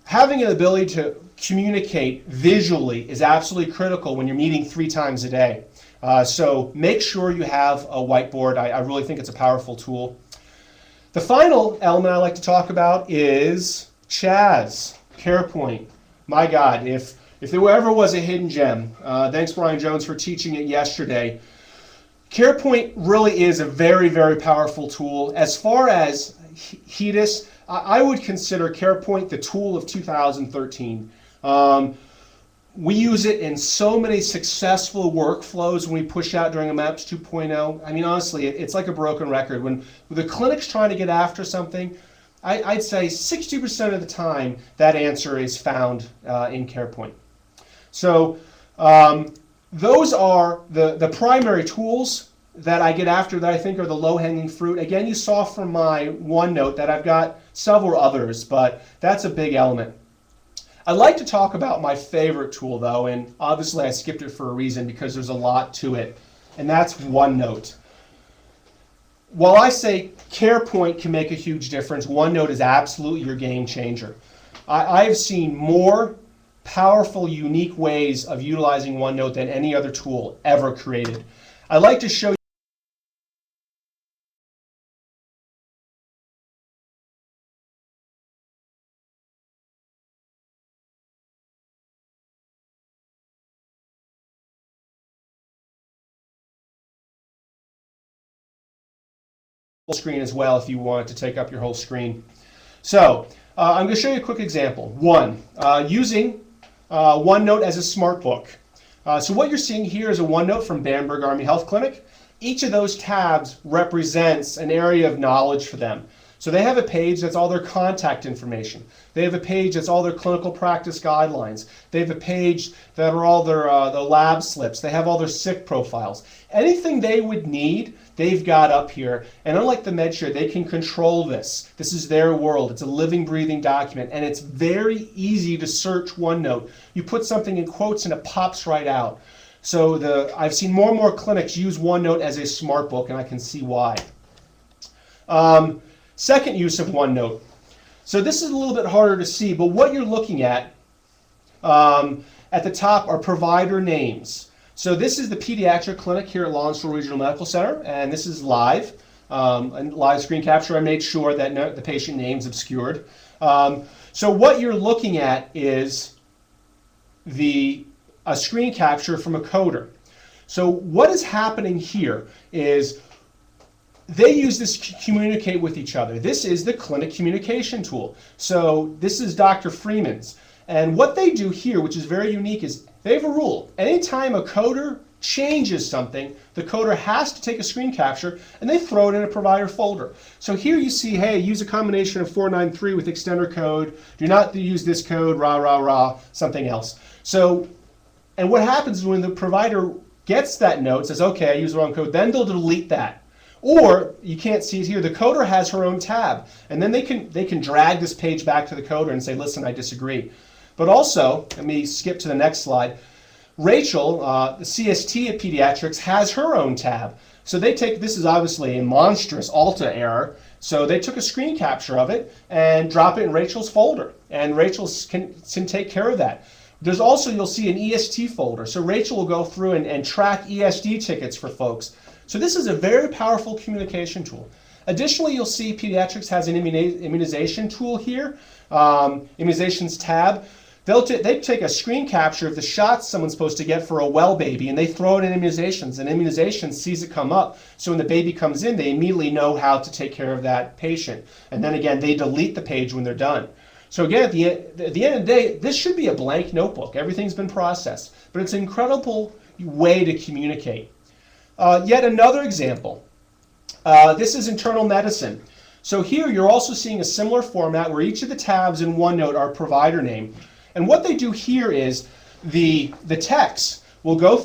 Having an ability to communicate visually is absolutely critical when you're meeting 3 times a day. So make sure you have a whiteboard. I really think it's a powerful tool. The final element I like to talk about is CHAS, CarePoint. My God, if there ever was a hidden gem, thanks Brian Jones for teaching it yesterday. CarePoint really is a very, very powerful tool. As far as HEDIS, I would consider CarePoint the tool of 2013. We use it in so many successful workflows when we push out during a MAPS 2.0. I mean, honestly, it's like a broken record. When the clinic's trying to get after something, I'd say 60% of the time that answer is found in CarePoint. So those are the primary tools that I get after that I think are the low-hanging fruit. Again, you saw from my OneNote that I've got several others, but that's a big element. I'd like to talk about my favorite tool, though, and obviously I skipped it for a reason because there's a lot to it, and that's OneNote. While I say CarePoint can make a huge difference, OneNote is absolutely your game changer. I've seen more powerful, unique ways of utilizing OneNote than any other tool ever created. I'd like to show you screen as well if you want to take up your whole screen. So I'm going to show you a quick example. One, using OneNote as a smart book. So what you're seeing here is a OneNote from Bamberg Army Health Clinic. Each of those tabs represents an area of knowledge for them. So they have a page that's all their contact information. They have a page that's all their clinical practice guidelines. They have a page that are all their lab slips. They have all their sick profiles. Anything they would need, they've got up here. And unlike the MedShare, they can control this. This is their world. It's a living, breathing document. And it's very easy to search OneNote. You put something in quotes and it pops right out. So I've seen more and more clinics use OneNote as a smart book, and I can see why. Second use of OneNote. So this is a little bit harder to see, but what you're looking at the top are provider names. So this is the pediatric clinic here at Lawrenceville Regional Medical Center, and this is live. And live screen capture, I made sure that the patient name's obscured. So what you're looking at is a screen capture from a coder. So what is happening here is they use this to communicate with each other. This is the clinic communication tool. So this is Dr. Freeman's. And what they do here, which is very unique, is they have a rule. Anytime a coder changes something, the coder has to take a screen capture and they throw it in a provider folder. So here you see, hey, use a combination of 493 with extender code. Do not use this code, rah, rah, rah, something else. So, and what happens is when the provider gets that note, says, okay, I used the wrong code, then they'll delete that. Or, you can't see it here, the coder has her own tab. And then they can drag this page back to the coder and say, listen, I disagree. But also, let me skip to the next slide. Rachel, the CST at Pediatrics, has her own tab. So this is obviously a monstrous Alta error. So they took a screen capture of it and drop it in Rachel's folder. And Rachel can take care of that. There's also, you'll see an EST folder. So Rachel will go through and track ESD tickets for folks. So this is a very powerful communication tool. Additionally, you'll see Pediatrics has an immunization tool here, immunizations tab. They take a screen capture of the shots someone's supposed to get for a well baby, and they throw it in immunizations, and immunizations sees it come up. So when the baby comes in, they immediately know how to take care of that patient. And then again, they delete the page when they're done. So again, at the end of the day, this should be a blank notebook. Everything's been processed, but it's an incredible way to communicate. Yet another example. This is internal medicine. So here you're also seeing a similar format where each of the tabs in OneNote are provider name. And what they do here is the techs will go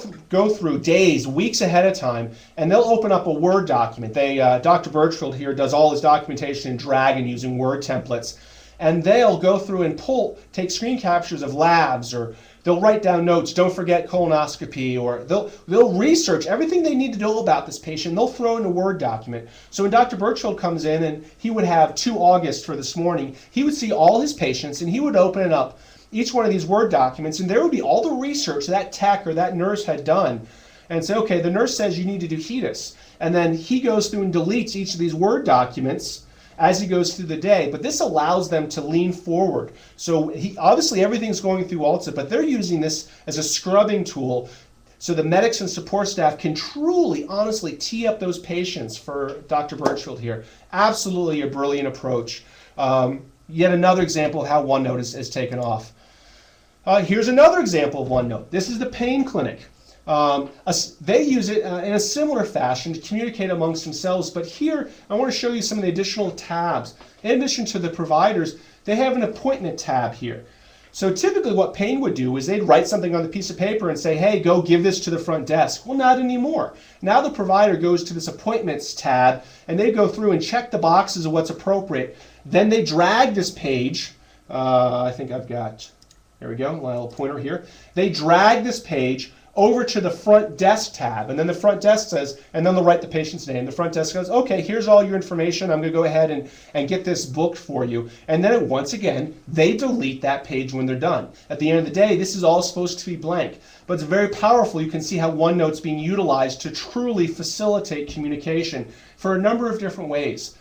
through days, weeks ahead of time, and they'll open up a Word document. Dr. Birchfield here does all his documentation in Dragon using Word templates. And they'll go through and take screen captures of labs, or they'll write down notes, don't forget colonoscopy, or they'll research everything they need to know about this patient. They'll throw in a Word document. So when Dr. Birchfield comes in and he would have 2 August for this morning, he would see all his patients and he would open it up, each one of these Word documents, and there would be all the research that tech or that nurse had done, and say, okay, the nurse says you need to do HEDIS. And then he goes through and deletes each of these Word documents as he goes through the day, but this allows them to lean forward. So obviously everything's going through Alta, but they're using this as a scrubbing tool so the medics and support staff can truly, honestly tee up those patients for Dr. Birchfield here. Absolutely a brilliant approach. Yet another example of how OneNote is taken off. Here's another example of OneNote. This is the pain clinic. They use it in a similar fashion to communicate amongst themselves, but here I want to show you some of the additional tabs. In addition to the providers, they have an appointment tab here. So typically what pain would do is they'd write something on the piece of paper and say, hey, go give this to the front desk. Well, not anymore. Now the provider goes to this appointments tab and they go through and check the boxes of what's appropriate. Then they drag this page. I think I've got, there we go, my little pointer here. They drag this page over to the front desk tab, and then the front desk says, and then they'll write the patient's name. The front desk goes, okay, here's all your information. I'm going to go ahead and get this booked for you. And then once again, they delete that page when they're done. At the end of the day, this is all supposed to be blank, but it's very powerful. You can see how OneNote's being utilized to truly facilitate communication for a number of different ways.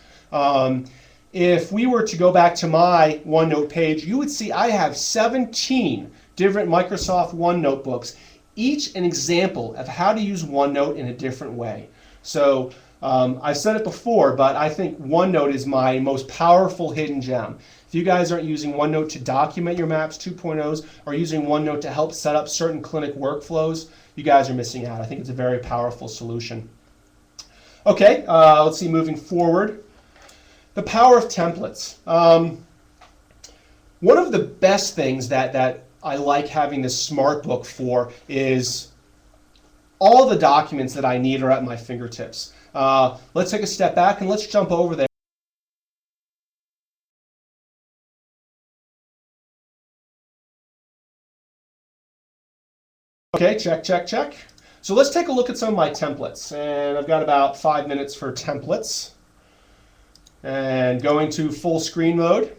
If we were to go back to my OneNote page, you would see I have 17 different Microsoft OneNote books, each an example of how to use OneNote in a different way. So I've said it before, but I think OneNote is my most powerful hidden gem. If you guys aren't using OneNote to document your MAPS 2.0s or using OneNote to help set up certain clinic workflows, you guys are missing out. I think it's a very powerful solution. Okay, let's see, moving forward. The power of templates. One of the best things that I like having this smart book for is all the documents that I need are at my fingertips. Let's take a step back and let's jump over there. Okay, check, check, check. So let's take a look at some of my templates. And I've got about 5 minutes for templates. And going to full screen mode.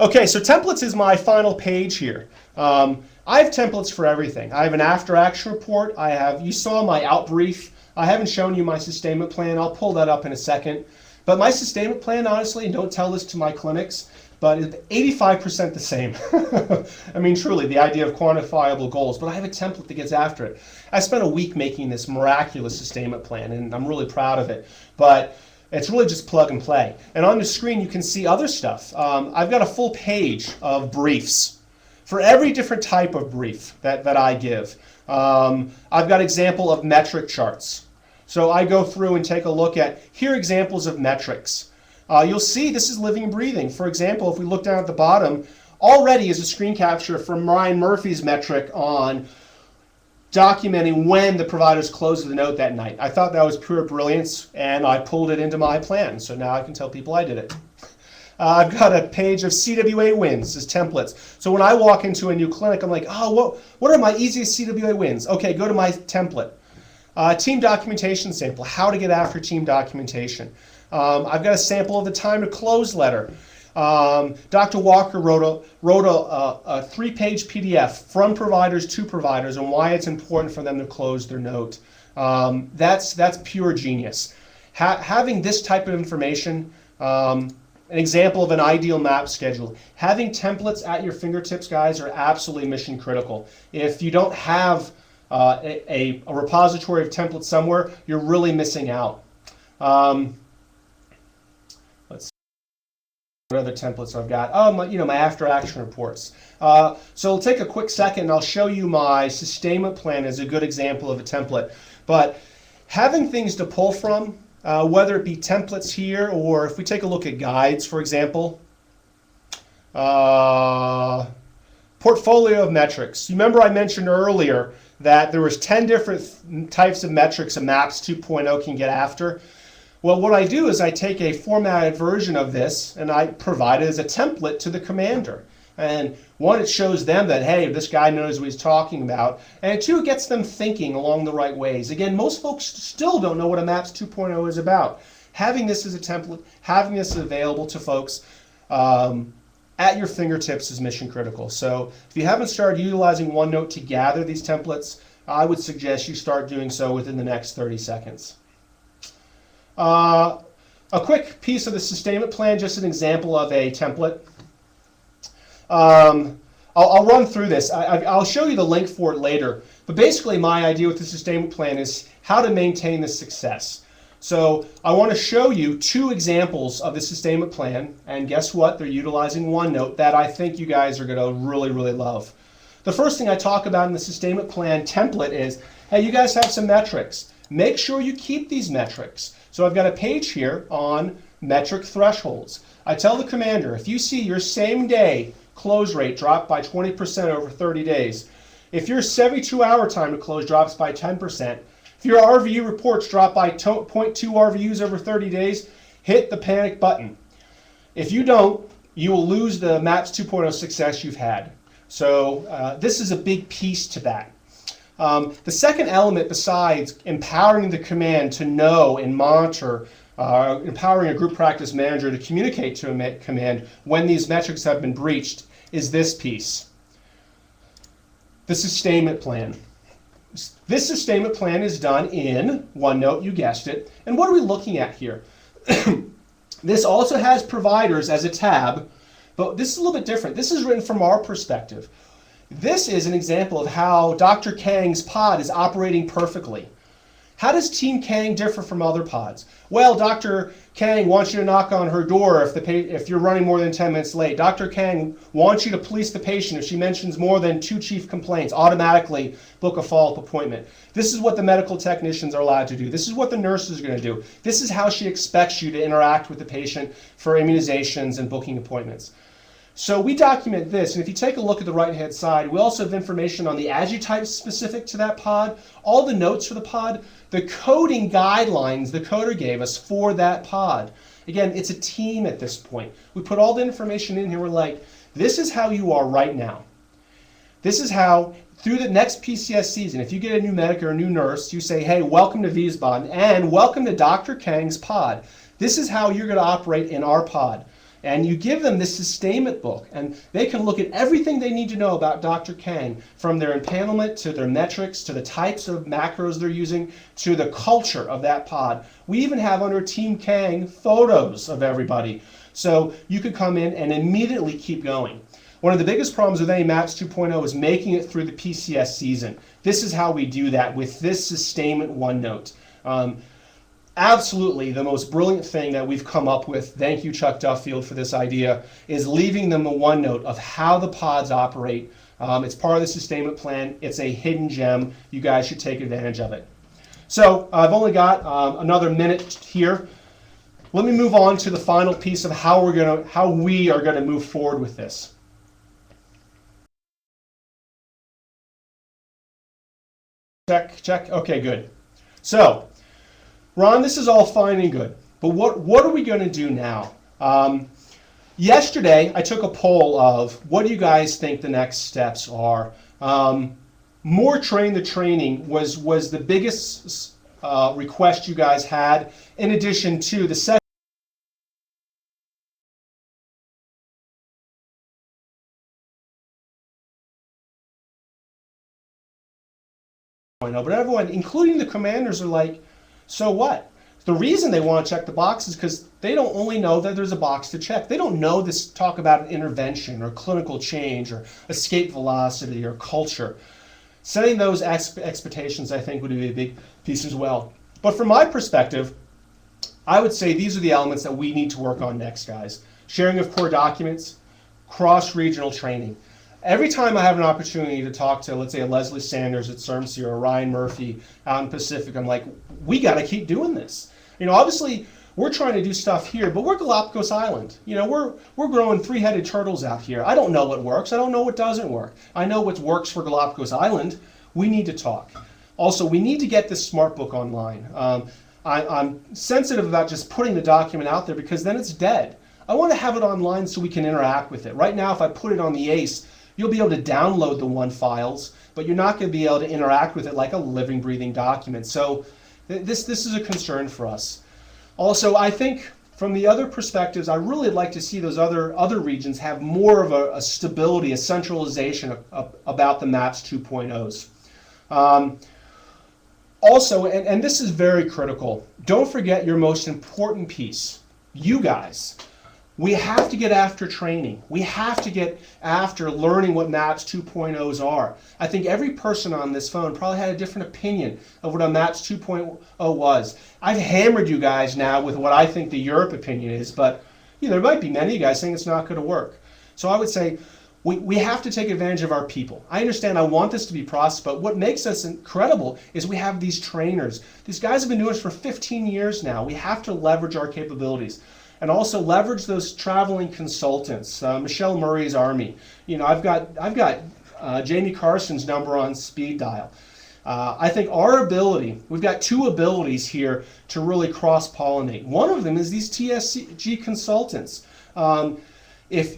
Okay, so templates is my final page here. I have templates for everything. I have an after action report. You saw my out brief. I haven't shown you my sustainment plan. I'll pull that up in a second. But my sustainment plan, honestly, and don't tell this to my clinics, but it's 85% the same. I mean, truly, the idea of quantifiable goals, but I have a template that gets after it. I spent a week making this miraculous sustainment plan, and I'm really proud of it. But it's really just plug and play. And on the screen, you can see other stuff. I've got a full page of briefs for every different type of brief that I give. I've got example of metric charts. So I go through and take a look at, here are examples of metrics. You'll see this is living and breathing. For example, if we look down at the bottom, already is a screen capture from Ryan Murphy's metric on documenting when the providers closed the note that night. I thought that was pure brilliance, and I pulled it into my plan, so now I can tell people I did it. I've got a page of CWA wins as templates. So when I walk into a new clinic, I'm like, oh, what are my easiest CWA wins? Okay, go to my template. Team documentation sample, how to get after team documentation. I've got a sample of the time to close letter. Dr. Walker wrote a 3-page PDF from providers to providers on why it's important for them to close their note. That's pure genius. Having this type of information, an example of an ideal map schedule. Having templates at your fingertips, guys, are absolutely mission critical. If you don't have a repository of templates somewhere, you're really missing out. Let's see what other templates I've got. Oh, my after action reports. So I'll take a quick second and I'll show you my sustainment plan as a good example of a template. But having things to pull from, whether it be templates here or if we take a look at guides, for example, portfolio of metrics. You remember I mentioned earlier that there was 10 different types of metrics a MAPS 2.0 can get after. Well, what I do is I take a formatted version of this and I provide it as a template to the commander. And one, it shows them that, hey, this guy knows what he's talking about. And two, it gets them thinking along the right ways. Again, most folks still don't know what a MAPS 2.0 is about. Having this as a template, having this available to folks at your fingertips is mission critical. So if you haven't started utilizing OneNote to gather these templates, I would suggest you start doing so within the next 30 seconds. A quick piece of the sustainment plan, just an example of a template. I'll run through this. I'll show you the link for it later. But basically my idea with the sustainment plan is how to maintain the success. So I want to show you 2 examples of the sustainment plan, and guess what? They're utilizing OneNote that I think you guys are going to really, really love. The first thing I talk about in the sustainment plan template is, hey, you guys have some metrics. Make sure you keep these metrics. So I've got a page here on metric thresholds. I tell the commander, if you see your same day close rate drop by 20% over 30 days, if your 72-hour time to close drops by 10%, if your RVU reports drop by 0.2 RVUs over 30 days, hit the panic button. If you don't, you will lose the MAPS 2.0 success you've had. So this is a big piece to that. The second element, besides empowering the command to know and monitor, empowering a group practice manager to communicate to a command when these metrics have been breached, is this piece. The sustainment plan. This sustainment plan is done in OneNote, you guessed it. And what are we looking at here? This also has providers as a tab, but this is a little bit different. This is written from our perspective. This is an example of how Dr. Kang's pod is operating perfectly. How does Team Kang differ from other pods? Well, Dr. Kang wants you to knock on her door if you're running more than 10 minutes late. Dr. Kang wants you to police the patient if she mentions more than 2 chief complaints. Automatically book a follow-up appointment. This is what the medical technicians are allowed to do. This is what the nurses are going to do. This is how she expects you to interact with the patient for immunizations and booking appointments. So we document this, and if you take a look at the right-hand side, we also have information on the adjutypes specific to that pod, all the notes for the pod, the coding guidelines the coder gave us for that pod. Again, it's a team at this point. We put all the information in here. We're like, this is how you are right now. This is how, through the next PCS season, if you get a new medic or a new nurse, you say, hey, welcome to Wiesbaden, and welcome to Dr. Kang's pod. This is how you're going to operate in our pod. And you give them this sustainment book, and they can look at everything they need to know about Dr. Kang, from their empanelment to their metrics, to the types of macros they're using, to the culture of that pod. We even have under Team Kang photos of everybody. So you could come in and immediately keep going. One of the biggest problems with any MAPS 2.0 is making it through the PCS season. This is how we do that with this sustainment OneNote. Absolutely, the most brilliant thing that we've come up with, thank you Chuck Duffield for this idea, is leaving them a OneNote of how the pods operate. It's part of the sustainment plan. It's a hidden gem. You guys should take advantage of it. So I've only got another minute here. Let me move on to the final piece of how we are gonna move forward with this. Check. Okay, good. So, Ron, this is all fine and good, but what are we going to do now? Yesterday, I took a poll of what do you guys think the next steps are? more train the training was the biggest request you guys had, in addition to the second. But everyone, including the commanders, are like, so what? The reason they want to check the box is because they don't only know that there's a box to check. They don't know this talk about an intervention or clinical change or escape velocity or culture. Setting those expectations, I think, would be a big piece as well. But from my perspective, I would say these are the elements that we need to work on next, guys. Sharing of core documents, cross-regional training. Every time I have an opportunity to talk to, let's say, a Leslie Sanders at CERMC or a Ryan Murphy out in Pacific, I'm like, we got to keep doing this. Obviously, we're trying to do stuff here, but we're Galapagos Island. We're growing three-headed turtles out here. I don't know what works. I don't know what doesn't work. I know what works for Galapagos Island. We need to talk. Also, we need to get this smart book online. I'm sensitive about just putting the document out there because then it's dead. I want to have it online so we can interact with it. Right now, if I put it on the ACE, you'll be able to download the one files, but you're not going to be able to interact with it like a living, breathing document. So this is a concern for us. Also, I think from the other perspectives, I really like to see those other regions have more of a stability, a centralization about the MAPS 2.0s. Also, and this is very critical, don't forget your most important piece, you guys. We have to get after training. We have to get after learning what MAPS 2.0s are. I think every person on this phone probably had a different opinion of what a MAPS 2.0 was. I've hammered you guys now with what I think the Europe opinion is, but there might be many of you guys saying it's not going to work. So I would say we have to take advantage of our people. I understand I want this to be processed, but what makes us incredible is we have these trainers. These guys have been doing this for 15 years now. We have to leverage our capabilities. And also leverage those traveling consultants. Michelle Murray's Army. I've got Jamie Carson's number on speed dial. I think our ability, we've got two abilities here to really cross-pollinate. One of them is these TSG consultants. If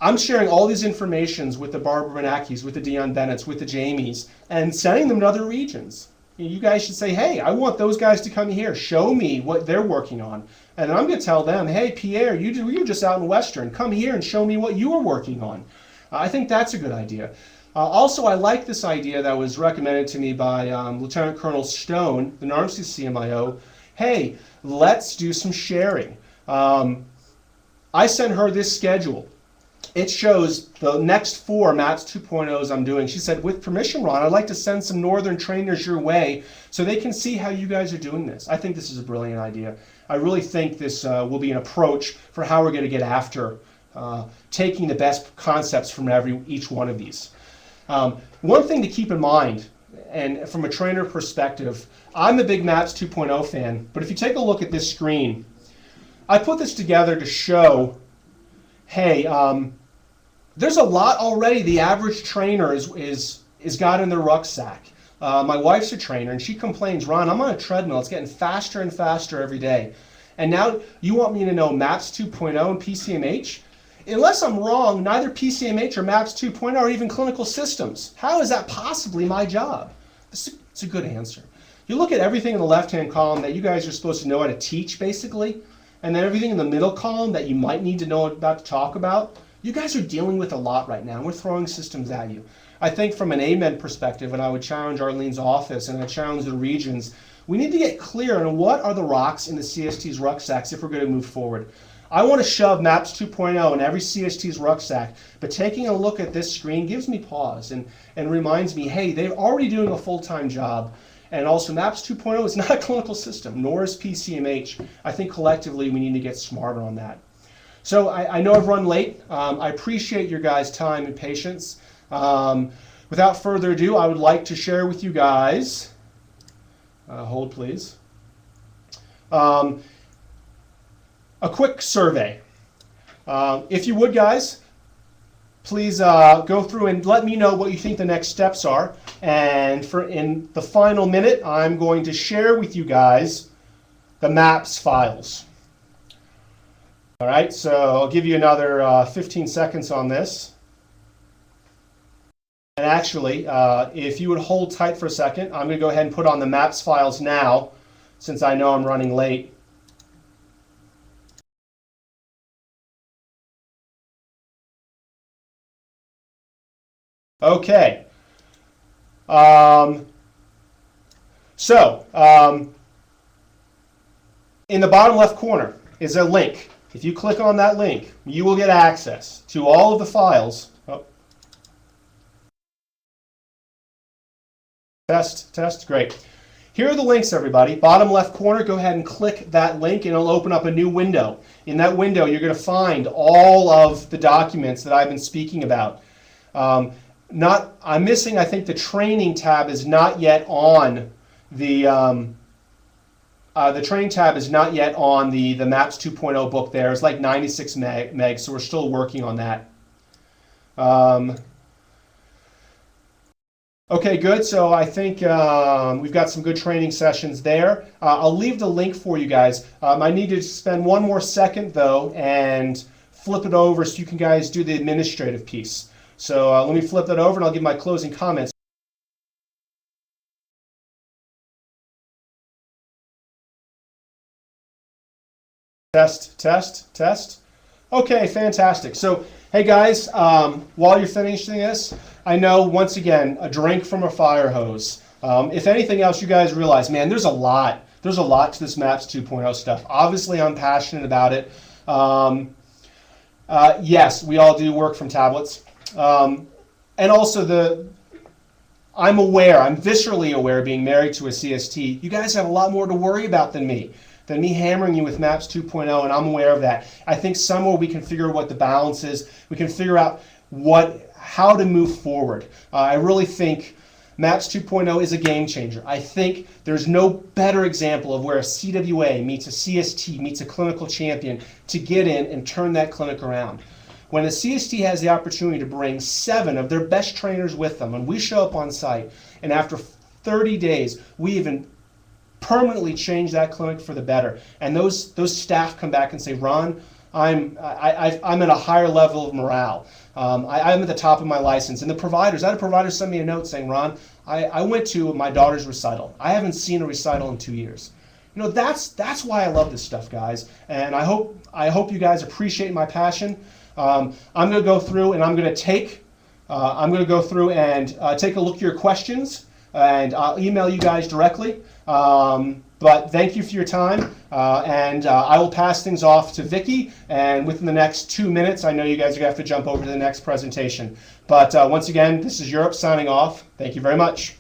I'm sharing all these informations with the Barbara Bernanke's, with the Dion Bennett's, with the Jamies, and sending them to other regions. You guys should say, hey, I want those guys to come here. Show me what they're working on. And I'm going to tell them, hey, Pierre, you're just out in Western. Come here and show me what you are working on. I think that's a good idea. Also, I like this idea that was recommended to me by Lieutenant Colonel Stone, the ERMC CMIO. Hey, let's do some sharing. I sent her this schedule. It shows the next 4 MAPS 2.0s I'm doing. She said, with permission, Ron, I'd like to send some northern trainers your way so they can see how you guys are doing this. I think this is a brilliant idea. I really think this will be an approach for how we're going to get after taking the best concepts from each one of these. One thing to keep in mind, and from a trainer perspective, I'm a big MAPS 2.0 fan, but if you take a look at this screen, I put this together to show, hey, there's a lot already the average trainer is got in their rucksack. My wife's a trainer, and she complains, Ron, I'm on a treadmill. It's getting faster and faster every day. And now you want me to know MAPS 2.0 and PCMH? Unless I'm wrong, neither PCMH or MAPS 2.0 are even clinical systems. How is that possibly my job? It's a good answer. You look at everything in the left-hand column that you guys are supposed to know how to teach, basically, and then everything in the middle column that you might need to know about to talk about. You guys are dealing with a lot right now. We're throwing systems at you. I think from an AMED perspective, and I would challenge Arlene's office and I challenge the regions, we need to get clear on what are the rocks in the CST's rucksacks if we're going to move forward. I want to shove MAPS 2.0 in every CST's rucksack, but taking a look at this screen gives me pause and reminds me, hey, they're already doing a full-time job. And also MAPS 2.0 is not a clinical system, nor is PCMH. I think collectively we need to get smarter on that. So I know I've run late. I appreciate your guys' time and patience. Without further ado, I would like to share with you guys, hold please, a quick survey. If you would, guys, please go through and let me know what you think the next steps are. And in the final minute, I'm going to share with you guys the MAPS files. All right, so I'll give you another 15 seconds on this. And actually, if you would hold tight for a second, I'm going to go ahead and put on the maps files now, since I know I'm running late. Okay. In the bottom left corner is a link. If you click on that link, you will get access to all of the files. Oh. Test, great. Here are the links, everybody. Bottom left corner, go ahead and click that link and it'll open up a new window. In that window, you're going to find all of the documents that I've been speaking about. I'm missing, I think the training tab is not yet on the training tab is not yet on the Maps 2.0 book there. It's like 96 meg, so we're still working on that. Okay, good. So I think we've got some good training sessions there. I'll leave the link for you guys. I need to spend one more second, though, and flip it over so you can guys do the administrative piece. So let me flip that over, and I'll give my closing comments. Test. Okay, fantastic. So, hey guys, while you're finishing this, I know, once again, a drink from a fire hose. If anything else, you guys realize, man, there's a lot to this Maps 2.0 stuff. Obviously, I'm passionate about it. Yes, we all do work from tablets. And also I'm viscerally aware, being married to a CST, you guys have a lot more to worry about than me hammering you with Maps 2.0, and I'm aware of that. I think somewhere we can figure out what the balance is. We can figure out how to move forward. I really think Maps 2.0 is a game changer. I think there's no better example of where a CWA meets a CST meets a clinical champion to get in and turn that clinic around. When a CST has the opportunity to bring 7 of their best trainers with them, and we show up on site, and after 30 days, we even permanently change that clinic for the better, and those staff come back and say, Ron, I'm at a higher level of morale. I'm at the top of my license. And the providers, I had a provider send me a note saying, Ron, I went to my daughter's recital. I haven't seen a recital in 2 years. You know, that's why I love this stuff, guys. And I hope you guys appreciate my passion. I'm going to go through and take a look at your questions, and I'll email you guys directly. But thank you for your time, and I will pass things off to Vicky, and within the next 2 minutes, I know you guys are going to have to jump over to the next presentation. But once again, this is Europe signing off. Thank you very much.